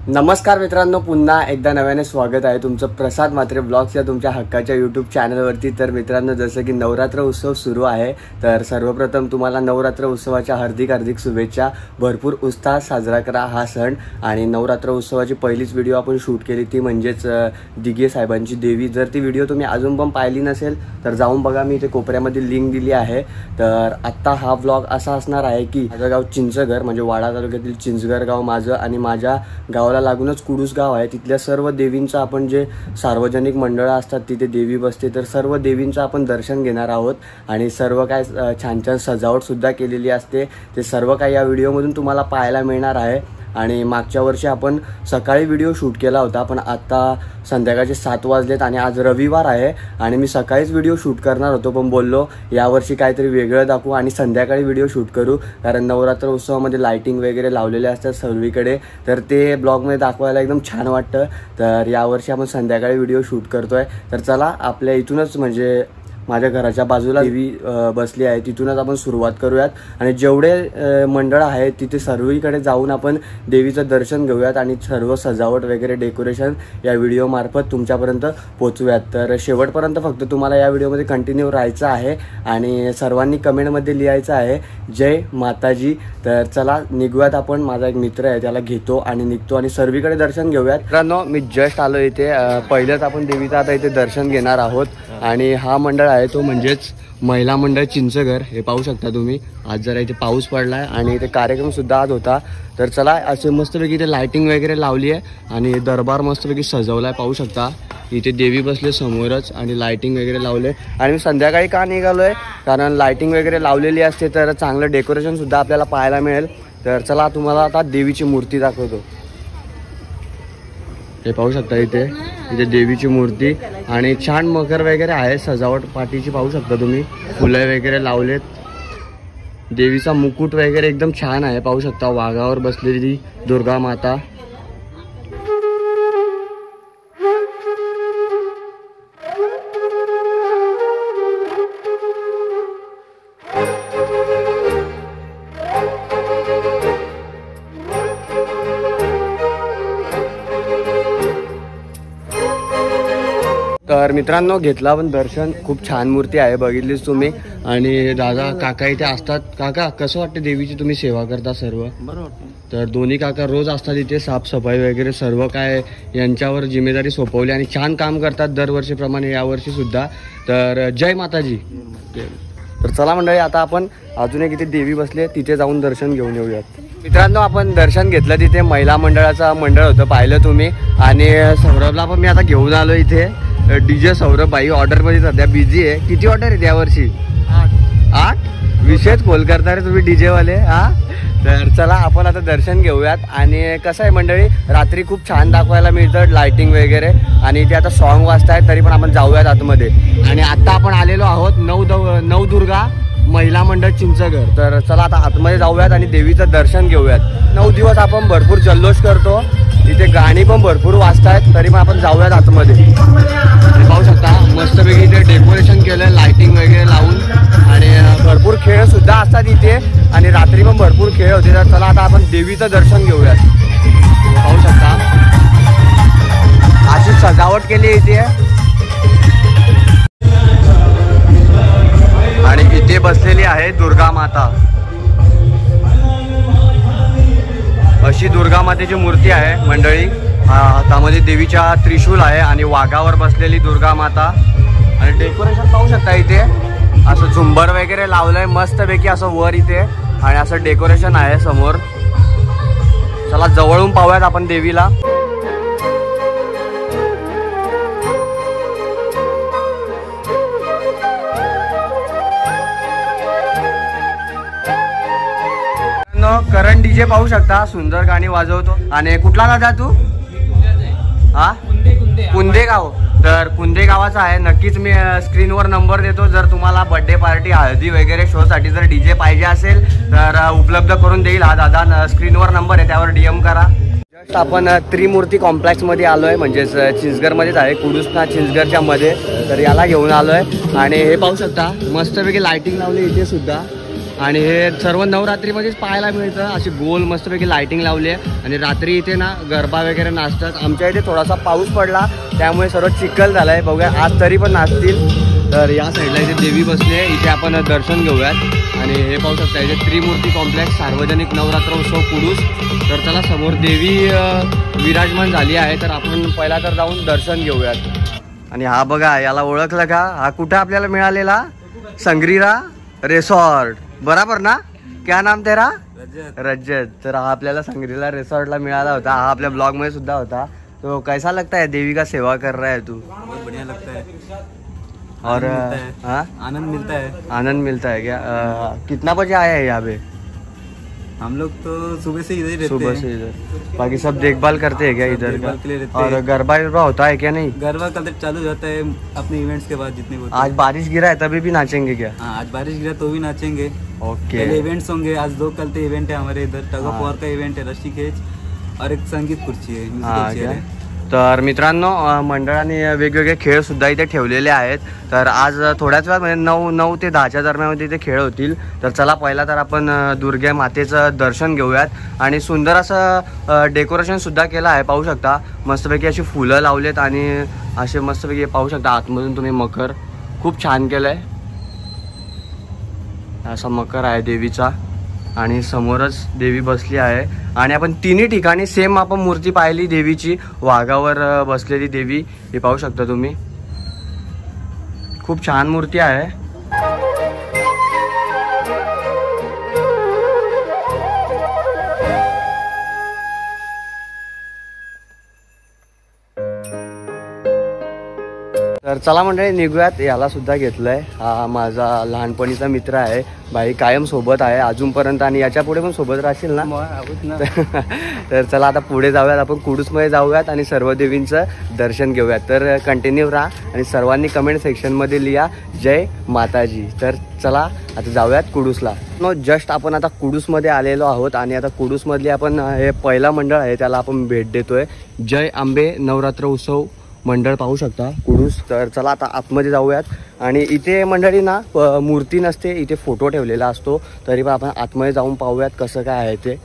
नमस्कार मित्रांनो, पुन्हा एकदा नव्याने स्वागत आहे तुमचं प्रसाद म्हात्रे ब्लॉग्स या तुमच्या हक्काच्या यूट्यूब चॅनलवरती। तर मित्रांनो, जसं की नवरात्र उत्सव सुरू आहे, तर सर्वप्रथम तुम्हाला नवरात्र उत्सवाच्या हार्दिक शुभेच्छा। भरपूर उत्साहात साजरा करा हा सण। आणि नवरात्र उत्सवाची पहिलीच व्हिडिओ आपण शूट केली ती म्हणजेच दिघे साहेबांची देवी। जर ती व्हिडिओ तुम्ही अजून पण पाहिली नसेल तर जाऊन बघा, मी इथे कोपऱ्यामध्ये लिंक दिली आहे। तर आत्ता हा व्लॉग असा असणार आहे की माझं गाव चिंचघर म्हणजे वाडा तालुक्यातील चिंचघर गाव माझं, आणि माझ्या गावाला लागूनच कुडूस गाव आहे। तिथल्या सर्व देवींचं आपण जे सार्वजनिक मंडळ असतात तिथे देवी बसते, तर सर्व देवींचं आपण दर्शन घेणार आहोत। आणि सर्व काय छान छान सजावट सुद्धा केलेली असते, ते सर्व काही या व्हिडिओमधून तुम्हाला पाहायला मिळणार आहे। आणि मागच्या वर्षी आपण सकाळी व्हिडिओ शूट केला होता, पण आता संध्याकाळचे 7 वाजलेत आणि आज रविवार आहे आणि मी सकाळीच व्हिडिओ शूट करणार होतो, पण बोललो यावर्षी काहीतरी वेगळं दाखवू आणि संध्याकाळी व्हिडिओ शूट करू, कारण नवरात्र उत्सवामध्ये लाइटिंग वगैरे लावलेले असतात सर्वीकडे, तर ते ब्लॉगमध्ये दाखवायला एकदम छान वाटतं। तर यावर्षी आपण संध्याकाळी व्हिडिओ शूट करतोय। तर चला, आपल्या इथूनच म्हणजे माझ्या घराच्या बाजूला देवी बसली आहे, तिथूनच आपण सुरुवात करूयात। आणि जेवढे मंडळ आहेत तिथे सर्वीकडे जाऊन आपण देवीचं दर्शन घेऊयात आणि सर्व सजावट वगैरे डेकोरेशन या व्हिडिओ मार्फत तुमच्यापर्यंत पोहोचूयात। तर शेवटपर्यंत फक्त तुम्हाला या व्हिडिओमध्ये कंटिन्यू राहायचं आहे आणि सर्वांनी कमेंटमध्ये लिहायचं आहे जय माताजी। तर चला निघूयात आपण। माझा एक मित्र आहे त्याला घेतो आणि निघतो आणि सर्वीकडे दर्शन घेऊयात। मित्रांनो, मी जस्ट आलो इथे। पहिलेच आपण देवीचं आता इथे दर्शन घेणार आहोत आणि हा मंडळ आहे तो म्हणजेच महिला मंडळ चिंचघर। हे पाहू शकता तुम्ही, आज जरा इथे पाऊस पडलाय आणि इथे कार्यक्रम सुद्धा आज होता। तर चला, असे मस्तपैकी इथे लाइटिंग वगैरे लावली आहे आणि दरबार मस्तपैकी सजवलाय, पाहू शकता। इथे देवी बसले समोरच आणि लाइटिंग वगैरे लावले। आणि मी संध्याकाळी का निघालोय, कारण लाइटिंग वगैरे लावलेली असते तर चांगलं डेकोरेशन सुद्धा आपल्याला पाहायला मिळेल। तर चला, तुम्हाला आता देवीची मूर्ती दाखवतो। हे पाहू शकता इथे देवीची मूर्ती आणि छान मकर वगैरे आहे, सजावट पाठीची पाहू शकता तुम्ही, फुलं वगैरे लावलेत। देवीचा मुकुट वगैरे एकदम छान आहे, पाहू शकता। वाघावर बसलेली दुर्गा माता। तर मित्रांनो, घेतला पण दर्शन, खूप छान मूर्ती आहे, बघितलीच तुम्ही। आणि दादा काका इथे असतात। काका, कसं वाटतं देवीची तुम्ही सेवा करता सर्व? बरं वाटतं। तर दोन्ही काका रोज असतात इथे, साफसफाई वगैरे सर्व काय यांच्यावर जिम्मेदारी सोपवली आणि छान काम करतात दरवर्षीप्रमाणे यावर्षी सुद्धा। तर जय माताजी। तर चला मंडळी, आता आपण अजून एक इथे देवी बसले तिथे जाऊन दर्शन घेऊन येऊयात। मित्रांनो, आपण दर्शन घेतलं तिथे महिला मंडळाचा मंडळ होतं, पाहिलं तुम्ही। आणि सौरभला पण मी आता घेऊन आलो इथे। डीजे सौरभ भाई ऑर्डरमध्ये सध्या बिझी आहे। किती ऑर्डर आहे यावर्षी? 8 विशेष खोल करणार तुम्ही डीजेवाले, हा? तर चला, आपण आता दर्शन घेऊयात। आणि कसं आहे मंडळी, रात्री खूप छान दाखवायला मिळतं लाइटिंग वगैरे, आणि इथे आता सॉन्ग वाजतायत, तरी पण आपण जाऊयात आतमध्ये। आणि आता आपण आलेलो आहोत नवदुर्गा महिला मंडळ चिंचघर। तर चला, आता आतमध्ये जाऊयात आणि देवीचं दर्शन घेऊयात। 9 दिवस आपण भरपूर जल्लोष करतो, इथे गाणी पण भरपूर वाजतायत, तरी पण आपण जाऊयात आतमध्ये। पाहू शकता मस्तपैकी इथे डेकोरेशन केलं लाइटिंग वगैरे लावून, आणि भरपूर खेळ सुद्धा असतात इथे, आणि रात्री पण भरपूर खेळ होते। तर चला, आता आपण देवीचं दर्शन घेऊयात। पाहू शकता अशी सजावट केली इथे, आणि इथे बसलेली आहे दुर्गा माता। अशी दुर्गा मातेची मूर्ती आहे मंडळी। हातामध्ये देवीच्या त्रिशूल आहे आणि वाघावर बसलेली दुर्गा माता। आणि डेकोरेशन पाहू शकता इथे, असं झुंबर वगैरे लावलंय मस्तपैकी असं वर इथे, आणि असं डेकोरेशन आहे समोर। चला, जवळून पाहूयात आपण देवीला। करंट डीजे पाहू शकता, सुंदर गाणी वाजवतो। आणि कुठला दादा तू? हा, कुंदे गाव। तर कुंदे गावाचा आहे। नक्कीच मी स्क्रीनवर नंबर देतो, जर तुम्हाला बर्थडे पार्टी हळदी वगैरे शोसाठी जर डीजे पाहिजे असेल तर उपलब्ध करून देईल हा दादा। स्क्रीनवर नंबर आहे, त्यावर DM करा। जस्ट आपण त्रिमूर्ती कॉम्प्लेक्समध्ये आलो आहे, म्हणजेच चिंचघरमध्येच आहे, कुडूसना चिंचघरच्या मध्ये। तर याला घेऊन आलो आहे आणि हे पाहू शकता मस्तपैकी लाइटिंग लावली इथे सुद्धा। आणि हे सर्व नवरात्रीमध्येच पाहायला मिळतं. अशी गोल मस्तपैकी लाइटिंग लावली आहे आणि रात्री इथे ना गरबा वगैरे नाचतात. आमच्या इथे थोडासा पाऊस पडला त्यामुळे सर्व चिखल झाला आहे. बघूया आज तरी पण नाचतील. तर या साईडला इथे देवी बसली आहे, इथे आपण दर्शन घेऊयात. आणि हे पाहू शकता इथे त्रिमूर्ती कॉम्प्लेक्स सार्वजनिक नवरात्र उत्सव कुडूस. तर चला समोर देवी विराजमान झाली आहे, तर आपण पहिला तर जाऊन दर्शन घेऊयात. आणि हा बघा, याला ओळखलं का? हा कुठं आपल्याला मिळालेला? संग्रीरा रिसॉर्ट, बराबर ना? क्या नाम तेरा? रजत. तर हा आपल्याला संग्रीला रिसॉर्टला मिळाला होता. हा आपल्या ब्लॉग मध्ये सुद्धा होता. तो कैसा लगता है देवी का सेवा कर रहा है तू? बहुत बढ़िया लगता है और हाँ आनंद मिलता है. आनंद मिलता है क्या? कितना बजे आया है यहाँ पे? हम लोग तो सुबह से इधर ही रहते सुबह हैं. से इधर. बाकी सब देखभाल करते हैं क्या इधर देखभाल के लिए का? रहते और हैं. गरबा वरबा होता है क्या? नहीं, गरबा कल तक चालू हो जाता है अपने इवेंट्स के बाद जितने होते आज बारिश गिरा है तभी भी नाचेंगे क्या? हैं. हाँ आज बारिश गिरा तो भी नाचेंगे. ओके. पहले इवेंट्स होंगे. आज 2 कल तो इवेंट है हमारे इधर. टग ऑफ हाँ. वॉर का इवेंट है, रस्सी खेच और एक संगीत खुर्ची है, हा म्युझिकल चेअर क्या? है. तर मित्रांनो, मंडळाने वेगवेगळे खेळ सुद्धा इथे ठेवलेले आहेत. तर आज थोड्याच वेळात म्हणजे 9 ते 10च्या दरम्यान इथे खेळ होतील. तर चला पहिला तर आपण दुर्गा मातेचं दर्शन घेऊयात. आणि सुंदर असं डेकोरेशन सुद्धा केलं आहे, पाहू शकता. मस्तपैकी अशी फुलं लावलेत आणि असे मस्तपैकी पाहू शकता. आतमधून तुम्ही मकर खूप छान केलंय. असा मकर आहे देवीचा आणि समोरच देवी बसली आहे. आणि आपण तिन्ही ठिकाणी सेम आपण मूर्ती पाहिली देवीची. वाघावर बसलेली देवी हे पाहू शकता तुम्ही. खूप छान मूर्ती आहे. तर चला मंडळी निघूयात. याला सुद्धा घेतलंय. हा माझा लहानपणीचा मित्र आहे. भाई कायम सोबत आहे अजूनपर्यंत आणि याच्या पुढे पण सोबत राहशील ना? तर चला आता पुढे जाऊयात. आपण कुडूसमध्ये जाऊयात आणि सर्व देवींचं दर्शन घेऊयात. तर कंटिन्यू राहा आणि सर्वांनी कमेंट सेक्शनमध्ये लिहा जय माताजी. तर चला आता जाऊयात कुडूसला. जस्ट आपण आता कुडूसमध्ये आलेलो आहोत आणि आता कुडूसमधली आपण हे पहिला मंडळ आहे त्याला आपण भेट देतोय. जय आंबे नवरात्र उत्सव मंडळ पाहू शकता कुडूस. तर चला आता आतमध्ये जाऊयात. आणि इथे मंडळी ना मूर्ती नसते, इथे फोटो ठेवलेला असतो. तरी पण आपण आतमध्ये जाऊन पाहूयात कसं काय आहे ते.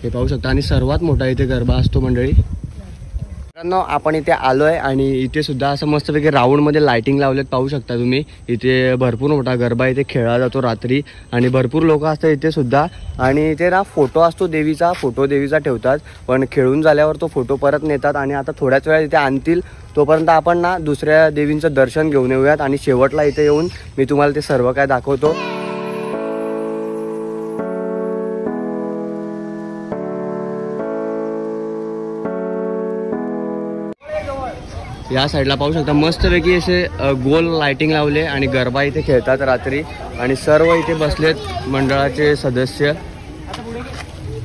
हे पाहू शकता. आणि सर्वात मोठा इथे गरबा असतो मंडळी. मित्रांनो, आपण इथे आलोय आणि इथे सुद्धा असं मस्तपैकी राऊंडमध्ये लाइटिंग लावलेत, पाहू शकता तुम्ही. इथे भरपूर मोठा गरबा इथे खेळला जातो रात्री आणि भरपूर लोक असतात इथे सुद्धा. आणि इथे ना फोटो असतो देवीचा, फोटो देवीचा ठेवतात. पण खेळून झाल्यावर तो फोटो परत नेतात आणि आता थोड्याच वेळा इथे आणतील. तोपर्यंत आपण ना दुसऱ्या देवींचं दर्शन घेऊन येऊयात आणि शेवटला इथे येऊन मी तुम्हाला ते सर्व काय दाखवतो. या साईडला पाहू शकता मस्तपैकी असे गोल लाइटिंग लावले आणि गरबा इथे खेळतात रात्री. आणि सर्व इथे बसलेत मंडळाचे सदस्य.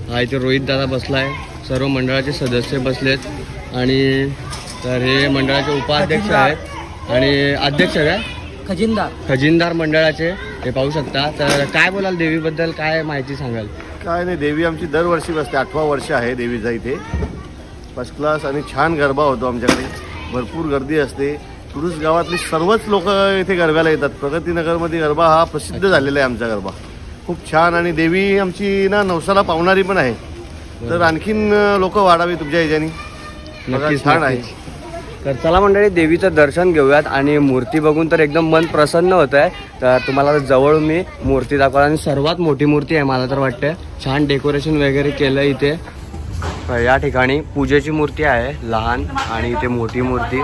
हा इथे रोहित दादा बसलाय. सर्व मंडळाचे सदस्य बसलेत. आणि तर हे मंडळाचे उपाध्यक्ष आहेत आणि अध्यक्ष काय खजिनदार मंडळाचे हे पाहू शकता. तर काय बोलाल देवीबद्दल, काय माहिती सांगाल? काय नाही, देवी आमची दरवर्षी बसते. 8वा वर्ष आहे देवीचा इथे. फर्स्ट क्लास आणि छान गरबा होतो आमच्याकडे. भरपूर गर्दी असते. कुडूस गावातली सर्वच लोक इथे गरब्याला येतात. प्रगतीनगरमध्ये गरबा हा प्रसिद्ध झालेला आहे आमचा गरबा. खूप छान. आणि देवी आमची ना नवसाला पावणारी पण आहे. तर आणखीन लोक वाढावी तुमच्या ह्याच्यानी. नक्कीच छान आहे. तर चला मंडळी देवीचं दर्शन घेऊयात. आणि मूर्ती बघून तर एकदम मन प्रसन्न होत आहे. तर तुम्हाला जवळ मी मूर्ती दाखवा. आणि सर्वात मोठी मूर्ती आहे मला तर वाटतं. छान डेकोरेशन वगैरे केलं इथे. या ठिकाणी पूजेची मूर्ती आहे लहान आणि इथे मोठी मूर्ती.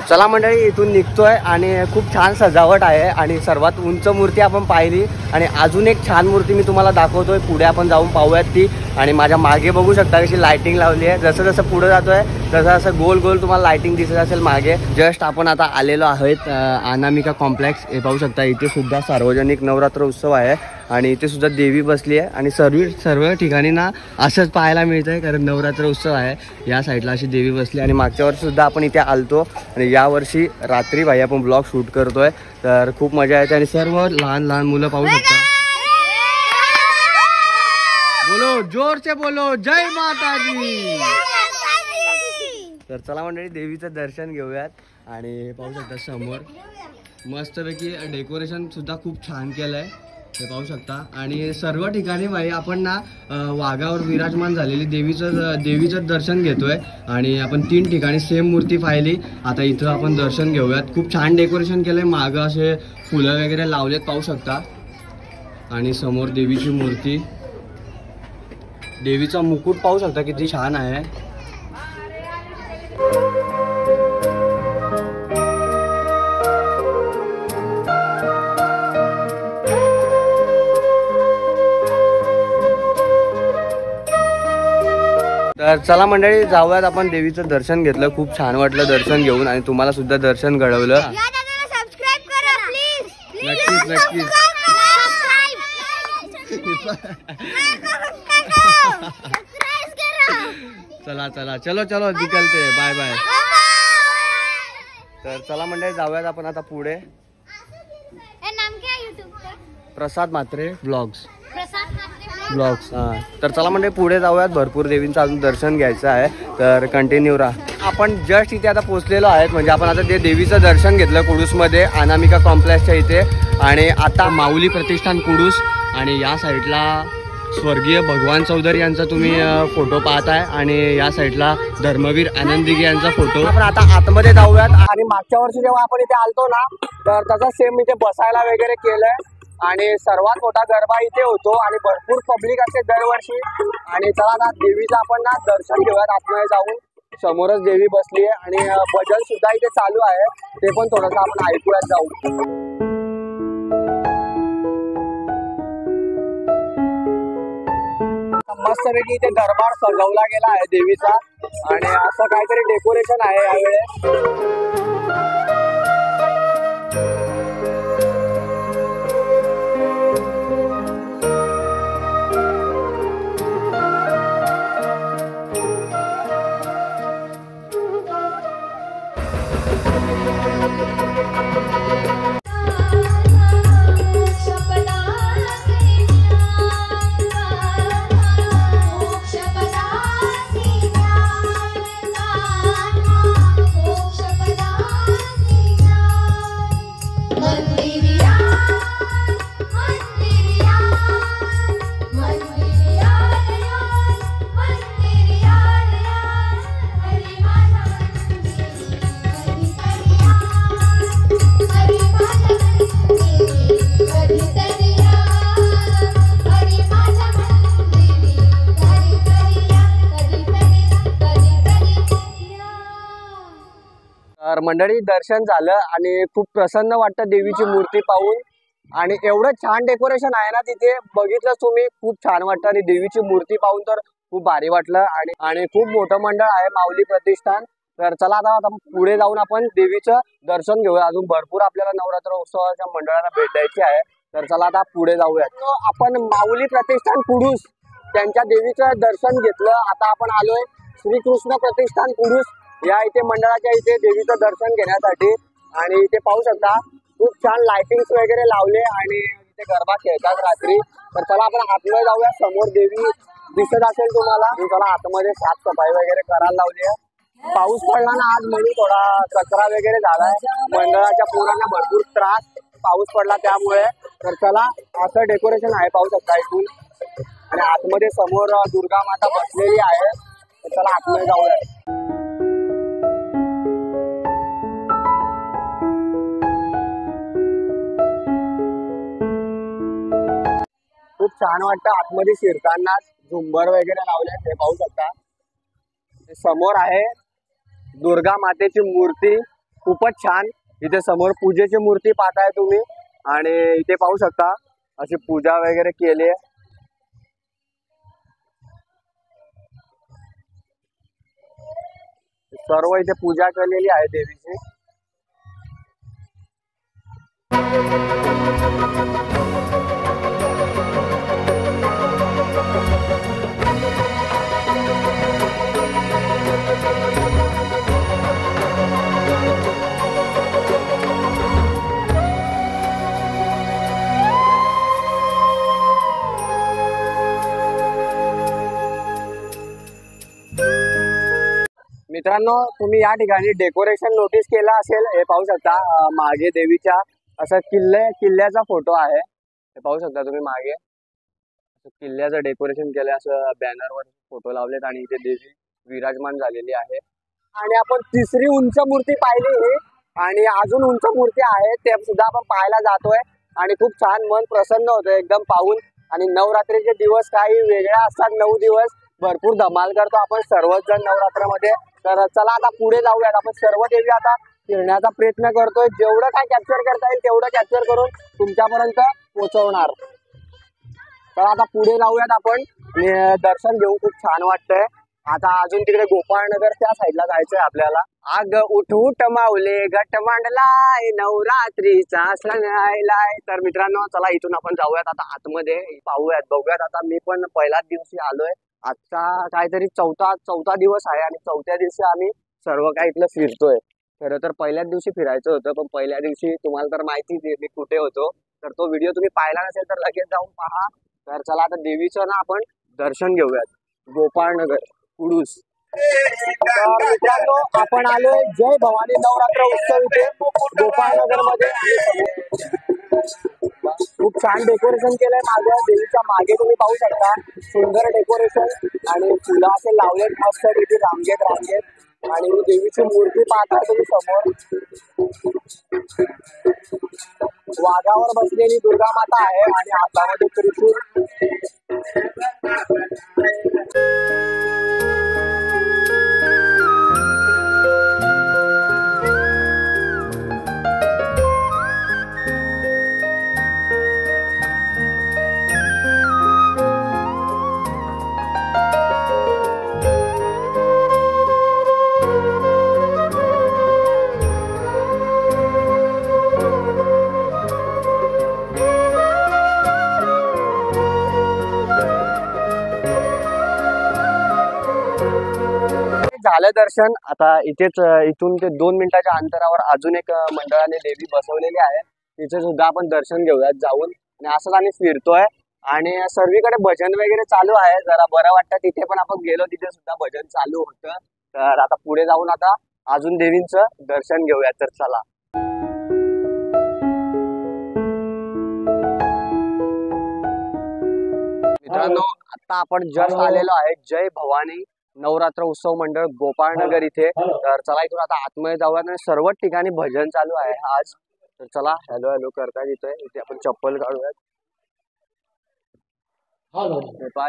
चला मंडळी इथून निघतोय आणि खूप छान सजावट आहे आणि सर्वात उंच मूर्ती आपण पाहिली. आणि अजून एक छान मूर्ती मी तुम्हाला दाखवतोय. पुढे आपण जाऊन पाहूयात ती. आणि माझ्या मागे बघू शकता कशी लाइटिंग लावली आहे. जसं जसं पुढे जातोय तसं असं गोल गोल तुम्हाला लाइटिंग दिसत असेल मागे. जस्ट आपण आता आलेलो आहोत अनामिका कॉम्प्लेक्स. हे पाहू शकता इथे सुद्धा सार्वजनिक नवरात्र उत्सव आहे आणि इथे सुद्धा देवी बसली आहे. आणि सर्व ठिकाणी ना असंच पाहायला मिळतं आहे कारण नवरात्र उत्सव आहे. या साईडला अशी देवी बसली. आणि मागच्या वर्षी सुद्धा आपण इथे आलतो आणि यावर्षी रात्री भाई आपण ब्लॉग शूट करतोय. तर खूप मजा येते आणि सर्व लहान लहान मुलं पाहू शकता. बोलो जोर से बोलो जय माता दी। तर चला मंडळी देवीचं दर्शन घेऊयात आणि पाहू शकता समोर मस्तपैकी डेकोरेशन सुद्धा खूप छान केलंय हे पाहू शकता। आणि सर्व ठिकाणी भाई आपण ना वाघावर विराजमान झालेली देवीचं दर्शन घेतोय आणि आपण 3 ठिकाणी सेम मूर्ती पाहिली। आता इथं आपण दर्शन घेऊयात। खूप छान डेकोरेशन केलंय, मागं असे फुलं वगैरे लावलेत पाहू शकता आणि समोर देवीची मूर्ती, देवीचा मुकुट पाहू शकता किती छान आहे। तर चला मंडळी जाऊयात आपण देवीचं दर्शन घेतलं, खूप छान वाटलं दर्शन घेऊन आणि तुम्हाला सुद्धा दर्शन घडवलं। नक्कीच नक्कीच चला चला चलो चलो निकलते, बाय बाय। तर चला मंडळी जाऊयात आपण आता पुढे। नाम क्या है YouTube का? प्रसाद म्हात्रे ब्लॉग्स। प्रसाद म्हात्रे ब्लॉग्स तर चला म्हणजे पुढे जाऊयात, भरपूर देवींचं अजून दर्शन घ्यायचं आहे तर कंटिन्यू राहा। आपण जस्ट इथे आता पोहोचलेलो आहेत, म्हणजे आपण आता ते देवीचं दर्शन घेतलं कुडूसमध्ये अनामिका कॉम्प्लेक्सच्या इथे आणि आता माऊली प्रतिष्ठान कुडूस आणि या साईडला स्वर्गीय भगवान चौधरी यांचा तुम्ही फोटो पाहताय आणि या साईडला धर्मवीर आनंददिघे यांचा फोटो। आपण आता आतमध्ये जाऊयात आणि मागच्या वर्षी जेव्हा आपण इथे आलतो ना तर तसा सेम इथे बसायला वगैरे केलंय आणि सर्वात मोठा गरबा इथे होतो आणि भरपूर पब्लिक असते दरवर्षी। आणि चला ना देवीचं आपण ना दर्शन घेऊयात आतमध्ये जाऊन। समोरच देवी बसली आहे आणि भजन सुद्धा इथे चालू आहे, ते पण थोडंसं आपण ऐकूयात जाऊ। मस्तपैकी इथे दरबार सजवला गेला आहे देवीचा आणि असं काहीतरी डेकोरेशन आहे यावेळेस। तर मंडळी दर्शन झालं आणि खूप प्रसन्न वाटतं देवीची मूर्ती पाहून आणि एवढं छान डेकोरेशन आहे ना तिथे, बघितलं तुम्ही खूप छान वाटतं आणि देवीची मूर्ती पाहून तर खूप भारी वाटलं आणि खूप मोठं मंडळ आहे माऊली प्रतिष्ठान। तर चला आता पुढे जाऊन आपण देवीचं दर्शन घेऊया, अजून भरपूर आपल्याला नवरात्र उत्सवाच्या मंडळाला भेट द्यायची आहे। तर चला आता पुढे जाऊयात। आपण माऊली प्रतिष्ठान कुडूस त्यांच्या देवीचं दर्शन घेतलं, आता आपण आलोय श्रीकृष्ण प्रतिष्ठान कुडूस या इथे मंडळाच्या इथे देवीचं दर्शन घेण्यासाठी आणि इथे पाहू शकता खूप छान लाइटिंग्स वगैरे लावले आणि इथे गरबा खेळतात रात्री। तर चला आपण आतमध्ये जाऊया, समोर देवी दिसत असेल तुम्हाला। चला आतमध्ये साफसफाई वगैरे करायला लावली आहे। पाऊस पडला ना आज म्हणून थोडा कचरा वगैरे झालाय, मंडळाच्या पोरांना भरपूर त्रास पाऊस पडला त्यामुळे। तर चला असं डेकोरेशन आहे पाहू शकता इथून आणि आतमध्ये समोर दुर्गा माता बसलेली आहे। तर चला आतमध्ये जाऊया। खूप छान वाटतं आतमध्ये शिरताना, झुंबर वगैरे लावले ते पाहू शकता। समोर आहे दुर्गा मातेची मूर्ती, खूपच छान। इथे समोर पूजेची मूर्ती पाहताय तुम्ही आणि इथे पाहू शकता अशी पूजा वगैरे केली आहे। सर्व इथे पूजा केलेली आहे देवीची। मित्रांनो तुम्ही या ठिकाणी डेकोरेशन नोटीस केलं असेल, हे पाहू शकता मागे देवीच्या असं किल्ल्याचा फोटो आहे, हे पाहू शकता तुम्ही मागे किल्ल्याचं डेकोरेशन केलंय, असं बॅनरवर फोटो लावलेत आणि इथे देवी विराजमान झालेली आहे. आणि आपण तिसरी उंच मूर्ती पाहिली आणि अजून उंच मूर्ती आहे ते सुद्धा आपण पाहायला जातोय आणि खूप छान मन प्रसन्न होतं एकदम पाहून. आणि नवरात्रीचे दिवस काही वेगळे असतात, 9 दिवस भरपूर धमाल करतो आपण सर्वच जण नवरात्रामध्ये. तर चला आता पुढे जाऊयात, आपण सर्व देवी आता फिरण्याचा प्रयत्न करतोय, जेवढं काय कॅप्चर करता येईल तेवढं कॅप्चर करून तुमच्यापर्यंत पोहोचवणार. तर आता पुढे जाऊयात आपण दर्शन घेऊ, खूप छान वाटतंय. आता अजून तिकडे गोपाळनगर त्या साईडला जायचंय आपल्याला. आग उठ उठ माऊले घट मांडलाय नवरात्रीचा सण आलाय. तर मित्रांनो चला इथून आपण जाऊयात आता आतमध्ये, पाहूयात बघूयात. आता मी पण पहिल्याच दिवशी आलोय, आजचा काहीतरी चौथा दिवस आहे आणि 4थ्या दिवशी आम्ही सर्व काही इथलं फिरतोय. खरं तर पहिल्याच दिवशी फिरायचं होतं, पण पहिल्या दिवशी तुम्हाला तर माहितीच आहे मी कुठे होतो, तर तो व्हिडिओ तुम्ही पाहिला नसेल तर लगेच जाऊन पहा. तर चला आता देवीचं ना आपण दर्शन घेऊयात, गोपाळनगर कुडूस. तर मित्रांनो आपण आलोय जय भवानी नवरात्र उत्सव इथे गोपाळनगर मध्ये. खूप छान डेकोरेशन केलंय मागे, देवीच्या मागे तुम्ही पाहू शकता सुंदर डेकोरेशन आणि फुलं असे लावलेत मस्त तिथे रांगेत. आणि देवीची मूर्ती पाहता तुम्ही समोर, वाघावर बसलेली दुर्गा माता आहे आणि हातामध्ये त्रिशूळ. झालं दर्शन. आता इथून ते 2 मिनिटाच्या अंतरावर अजून एक मंडळाने देवी बसवलेली आहे, तिथे सुद्धा आपण दर्शन घेऊयात जाऊन. आणि असंच आम्ही फिरतोय आणि सर्वीकडे भजन वगैरे चालू आहे, जरा बरं वाटतं. तिथे पण आपण गेलो, तिथे सुद्धा भजन चालू होतं. तर आता पुढे जाऊन आता अजून देवींचं दर्शन घेऊयात. तर चला मित्रांनो आता आपण जस्ट आलेलो आहे जय भवानी नवरात्र उत्सव मंडळ गोपाळनगर इथे. तर चला इथून आता आतमध्ये जाऊयात आणि सर्वच ठिकाणी भजन चालू आहे आज. तर चला हॅलो हॅलो करतायत इथे आपण चप्पल काढूयात.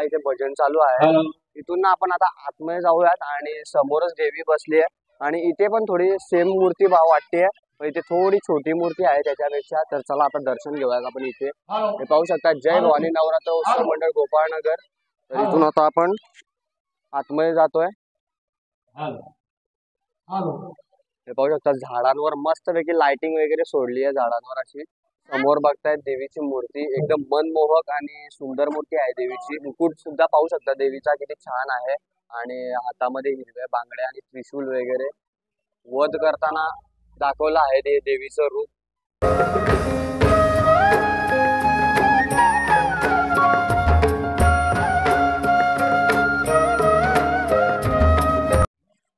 इथे भजन चालू आहे, इथून ना आपण आता आतमध्ये जाऊयात आणि समोरच देवी बसली आहे आणि इथे पण थोडी सेम मूर्ती वाटते, इथे थोडी छोटी मूर्ती आहे त्याच्यापेक्षा. तर चला आता दर्शन घेऊयात आपण इथे. हे पाहू शकता जय भवानी नवरात्र उत्सव मंडळ गोपाळनगर. तर इथून आता आपण आतमध्ये जातोय. हे पाहू शकता झाडांवर मस्त पैकी लाइटिंग वगैरे सोडली आहे झाडांवर अशी. समोर बघतायत देवीची मूर्ती, एकदम मनमोहक आणि सुंदर मूर्ती आहे देवीची. मुकुट सुद्धा पाहू शकता देवीचा किती छान आहे आणि हातामध्ये हिरव्या बांगड्या आणि त्रिशूल वगैरे. वध करताना दाखवलं आहे ते देवीचं रूप.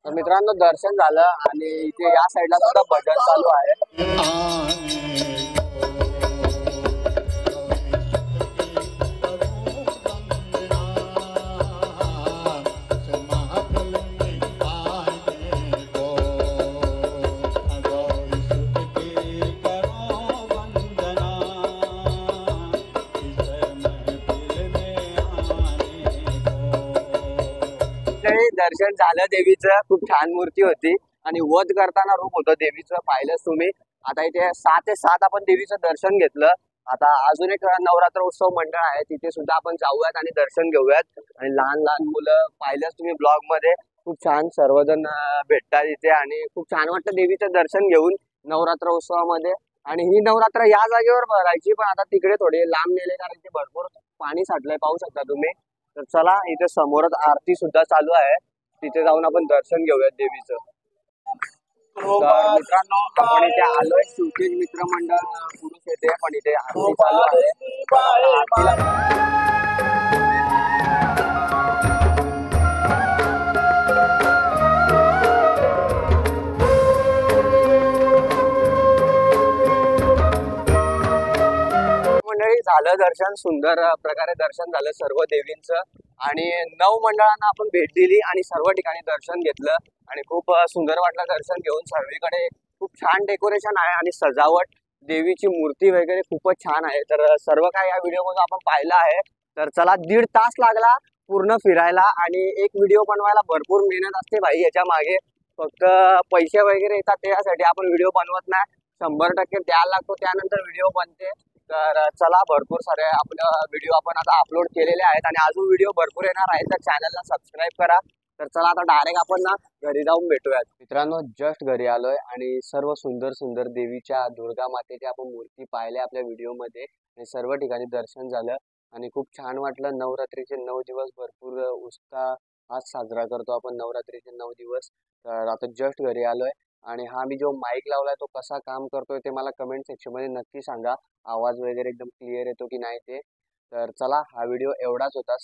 तर मित्रांनो दर्शन झालं आणि इथे या साईडला सुद्धा भजन चालू आहे. दर्शन झालं देवीचं, खूप छान मूर्ती होती आणि वध करताना रूप होतं देवीचं, पाहिलंच तुम्ही. आता इथे 6 ते 7 आपण देवीचं दर्शन घेतलं. आता अजून एक नवरात्र उत्सव मंडळ आहे, तिथे सुद्धा आपण जाऊयात आणि दर्शन घेऊयात. आणि लहान लहान मुलं पाहिलंच तुम्ही ब्लॉग मध्ये, खूप छान सर्वजण भेटतात इथे आणि खूप छान वाटतं देवीचं दर्शन घेऊन नवरात्र उत्सवामध्ये. आणि ही नवरात्र या जागेवर भरायची, पण आता तिकडे थोडे लांब नेले कारण ते भरपूर पाणी साठलंय, पाहू शकता तुम्ही. तर चला इथे समोरच आरती सुद्धा चालू आहे, तिथे जाऊन आपण दर्शन घेऊयात देवीचं. तर मित्रांनो आपण इथे आलोय शिवतेज मित्र मंडळ पुरुष येथे, पण इथे आरती चालू आहे. झालं दर्शन, सुंदर प्रकारे दर्शन झालं सर्व देवींचं आणि 9 मंडळांना आपण भेट दिली आणि सर्व ठिकाणी दर्शन घेतलं आणि खूप सुंदर वाटलं दर्शन घेऊन. सर्वीकडे खूप छान डेकोरेशन आहे आणि सजावट, देवीची मूर्ती वगैरे खूपच छान आहे. तर सर्व काही या व्हिडिओमध्ये आपण पाहिलं आहे. तर चला, 1.5 तास लागला पूर्ण फिरायला आणि एक व्हिडिओ बनवायला भरपूर मेहनत असते भाई याच्या मागे. फक्त पैसे वगैरे येतात त्यासाठी आपण व्हिडिओ बनवत नाही, 100% द्यायला लागतो त्यानंतर व्हिडिओ बनते. तर चला, भरपूर सारे आपलं व्हिडिओ आपण आता अपलोड केलेले आहेत आणि अजून व्हिडिओ भरपूर येणार आहेत. तर चॅनलला सबस्क्राईब करा. तर चला आता डायरेक्ट आपण ना घरी जाऊन भेटूयात. मित्रांनो, जस्ट घरी आलोय आणि सर्व सुंदर सुंदर देवीच्या, दुर्गा मातेच्या आपण मूर्ती पाहिल्या आपल्या व्हिडिओमध्ये आणि सर्व ठिकाणी दर्शन झालं आणि खूप छान वाटलं. नवरात्रीचे 9 दिवस भरपूर उत्साह आज साजरा करतो आपण, नवरात्रीचे 9 दिवस. तर आता जस्ट घरी आलोय आणि हा मी जो माईक लावलाय तो कसा काम करतोय ते मला कमेंट सेक्शन मध्ये नक्की सांगा. आवाज वगैरे एकदम क्लिअर येतो की नाही ते. तर चला, हा व्हिडिओ एवढाच होता.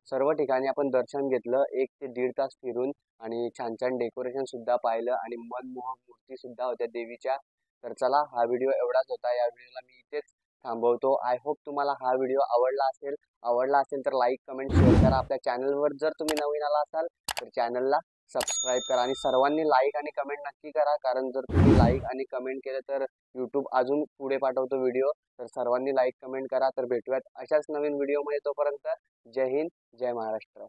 सर्व ठिकाणी आपण दर्शन घेतलं, 1 ते 1.5 तास फिरून आणि छान छान डेकोरेशन सुद्धा पाहिलं आणि मनमोहक मूर्ती सुद्धा होत्या देवीच्या. तर चला, हा व्हिडिओ एवढाच होता. या व्हिडिओला मी इथेच थांबवतो. आय होप तुम्हाला हा व्हिडिओ आवडला असेल तर लाईक, कमेंट, शेअर करा. आपल्या चॅनलवर जर तुम्ही नवीन आला असाल तर चॅनलला सबस्क्राईब करा आणि सर्वांनी लाईक आणि कमेंट नक्की करा, कारण जर तुम्ही लाईक आणि कमेंट केलं तर यूट्यूब अजून पुढे पाठवतो व्हिडिओ. तर सर्वांनी लाईक कमेंट करा. तर भेटूयात अशाच नवीन व्हिडिओमध्ये. तोपर्यंत जय हिंद, जय महाराष्ट्र.